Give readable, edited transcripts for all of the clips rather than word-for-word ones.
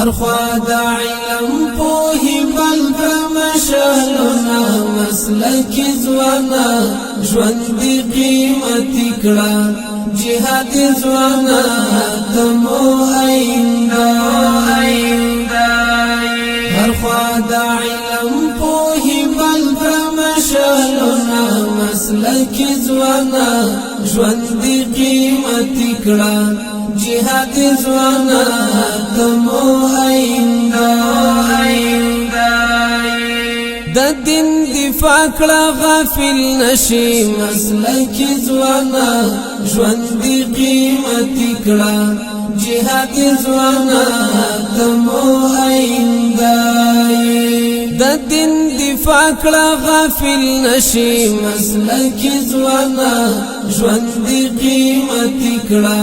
هر خوا د علم پوهی بل برمشلونا مسلک زوانا ژوند قیمتي کړه جهاد زوانا تمو آئنده هر خوا د علم پوهی بل برمشلونا مسلک زوانا ژوند قیمتي کړه جهاد زوانا تمو آئنده د دین دفاع کړه غافل نشي مسلک زوانا ژوند قیمتي کړه جهاد زوانا تمو آئنده د دین دفاع کړه غافل نشي مسلک زوانا ژوند قیمتي کړه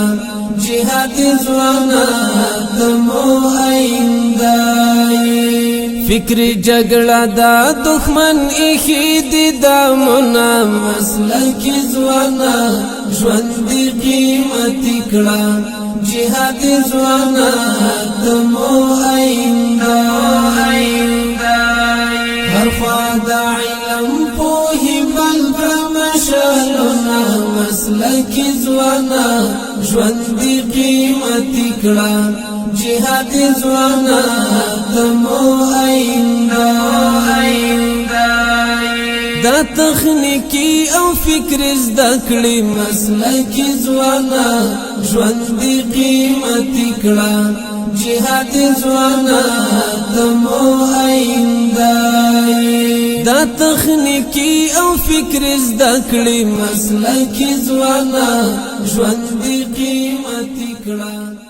جهاد زوانا تمو آئنده فکر جګړه دا دښمن ایخي دي دامونه مسلک زوانا ژوند قیمتي کړه جهاد زوانا تمو آئنده هر خوا د علم پوهی بل برمشلونا مسلک زوانا ژوند قیمتي کړه جهاد زوانا تمو آئنده دا تخنیکی او فکر زده کړي مسلک زوانا ژوند قیمتي کړه جهاد زوانا تمو آئنده دا تخنیکی او فکر زده کړي مسلک زوانا ژوند قیمتي کړه